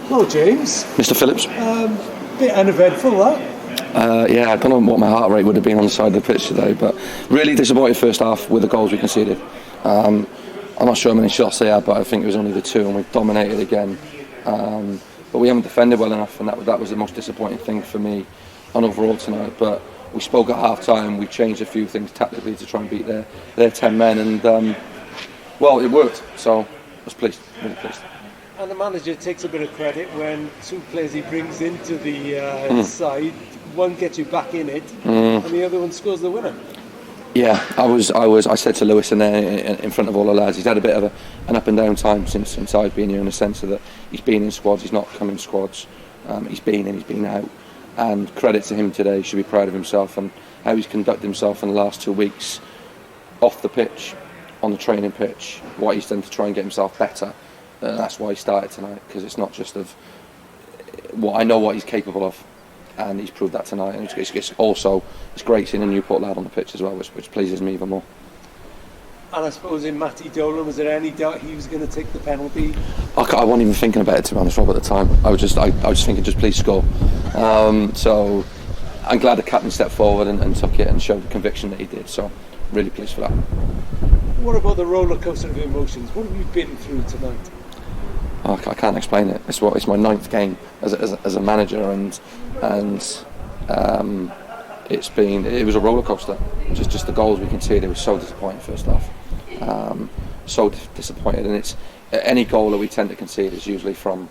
Hello, James. Mr. Phillips. Bit uneventful, that. Yeah, I don't know what my heart rate would have been on the side of the pitch today, but really disappointed first half with the goals we conceded. I'm not sure how many shots they had, but I think it was only the 2, and we've dominated again. But we haven't defended well enough, and that was the most disappointing thing for me on overall tonight. But we spoke at half time, we changed a few things tactically to try and beat their 10 men, and well, it worked, so I was pleased, really pleased. And the manager takes a bit of credit when 2 players he brings into the side, one gets you back in it, and the other one scores the winner. Yeah, I said to Lewis in front of all the lads, he's had a bit of an up and down time since I've been here, in the sense of that he's been in squads, he's not come in squads, he's been in, he's been out, and credit to him today, he should be proud of himself and how he's conducted himself in the last 2 weeks, off the pitch, on the training pitch, what he's done to try and get himself better. That's why he started tonight, because it's not just of what I know what he's capable of, and he's proved that tonight. And it's great seeing a Newport lad on the pitch as well, which pleases me even more. And I suppose in Matthew, was there any doubt he was going to take the penalty? I wasn't even thinking about it, to be honest, Rob, at the time. I was just thinking, just please score. So I'm glad the captain stepped forward and took it and showed the conviction that he did. So really pleased for that. What about the roller coaster of emotions? What have you been through tonight? I can't explain it. It's my 9th game as a manager, and it was a roller coaster. Just the goals we conceded, it was so disappointing first half. So disappointed, and it's any goal that we tend to concede is usually from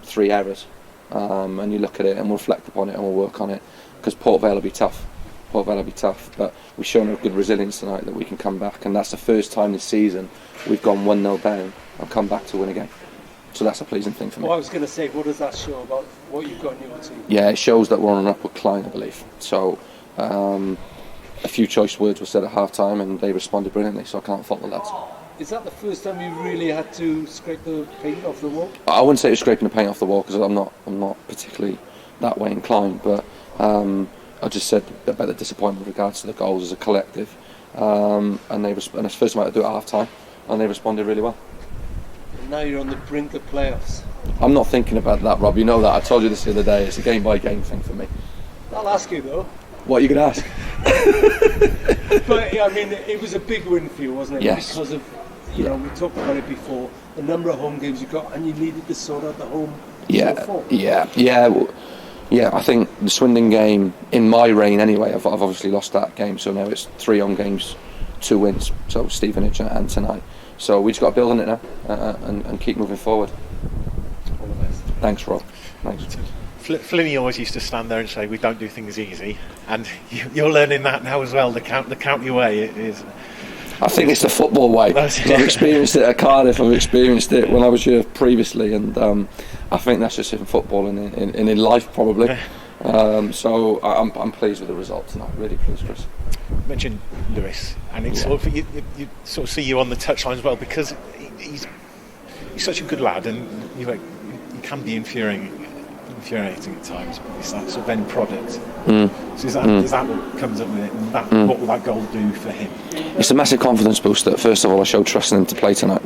3 errors, and you look at it and we'll reflect upon it and we'll work on it, because Port Vale will be tough. But we've shown a good resilience tonight that we can come back, and that's the first time this season we've gone 1-0 down and come back to win again. So that's a pleasing thing for me. Well, I was going to say, what does that show about what you've got in your team? Yeah, it shows that we're on an upward climb, I believe. So a few choice words were said at half time and they responded brilliantly, so I can't fault the lads. Is that the first time you really had to scrape the paint off the wall? I wouldn't say it was scraping the paint off the wall, because I'm not particularly that way inclined, but I just said about the disappointment with regards to the goals as a collective, and it's the first time I had to do it at half time, and they responded really well. Now you're on the brink of playoffs. I'm not thinking about that, Rob. You know that. I told you this the other day. It's a game by game thing for me. I'll ask you though. What are you going to ask? But yeah, I mean, it was a big win for you, wasn't it? Yes. Because of, we talked about it before, the number of home games you got, and you needed to sort out the home. Yeah. I think the Swindon game, in my reign anyway, I've obviously lost that game, so now it's 3 home games, 2 wins. So Stevenage and tonight. So we just got to build on it now and keep moving forward. All the best. Thanks, Rob. Thanks. Flinny always used to stand there and say, "We don't do things easy," and you're learning that now as well. The county way is. I think it's the football way. I've experienced it at Cardiff. I've experienced it when I was here previously, and I think that's just in football and in life probably. So I'm pleased with the result tonight. Really pleased, Chris. You mentioned Lewis, and it's sort of, you sort of see you on the touchline as well, because he's such a good lad, and you can be infuriating at times, but it's that sort of end product. So is that what comes up with it, and what will that goal do for him? It's a massive confidence booster. First of all, I showed trust in him to play tonight.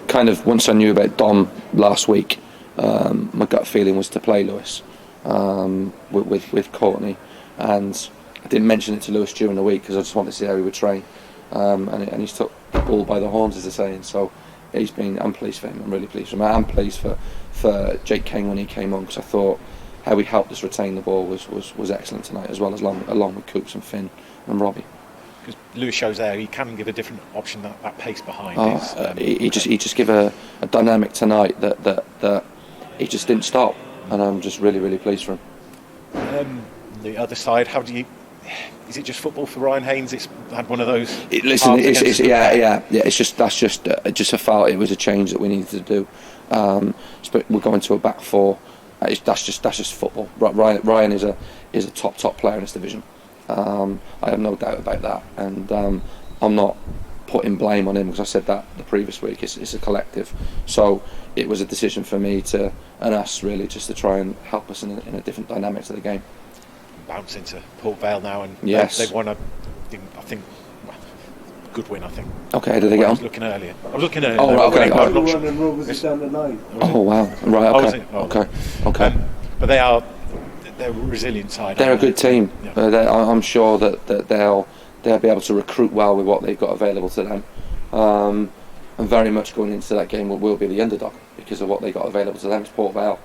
Kind of once I knew about Dom last week, my gut feeling was to play Lewis with Courtney, and I didn't mention it to Lewis during the week because I just wanted to see how he would train, and he's took the bull by the horns, as they're saying. So I'm pleased for him. I'm really pleased for him. I'm pleased for Jake King when he came on, because I thought how he helped us retain the ball was excellent tonight, as well as along with Coops and Finn and Robbie. Because Lewis shows there he can give a different option, that pace behind. He just gave a dynamic tonight that he just didn't stop, and I'm just really pleased for him. The other side, is it just football for Ryan Haynes? It's had one of those. It's just a foul. It was a change that we needed to do. But we're going to a back 4. That's just football. Ryan is a top player in this division. I have no doubt about that, and I'm not putting blame on him, because I said that the previous week. It's a collective. So it was a decision for me and us really, just to try and help us in a different dynamic to the game. Bounce into Port Vale now, and yes, they've won good win, I think. Okay, did they I get was on? looking earlier. I was looking earlier. Oh, right, okay. I'm not 2-1 sure. and Rovers is down to 9. Oh wow! Right, Oh, is okay, it? Oh. okay. But they're a resilient side. They're a aren't good they? team. Yeah. I'm sure that they'll be able to recruit well with what they've got available to them, and very much going into that game will be the underdog because of what they got available to them. It's Port Vale,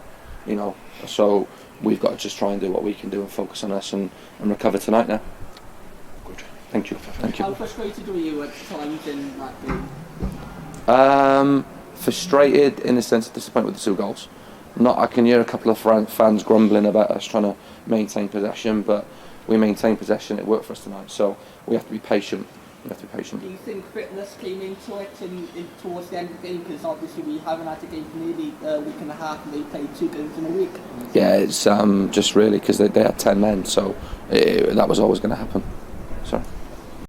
you know. So we've got to just try and do what we can do and focus on us and recover tonight now. Good. Thank you. How frustrated were you at times in that game? Frustrated in the sense of disappointed with the 2 goals. I can hear a couple of fans grumbling about us trying to maintain possession, but we maintain possession. It worked for us tonight, so we have to be patient. Do you think fitness came into it towards the end of the game? Because obviously we haven't had a game for nearly a week and a half, and they played 2 games in a week. Yeah, it's just really because they had 10 men, so that was always going to happen.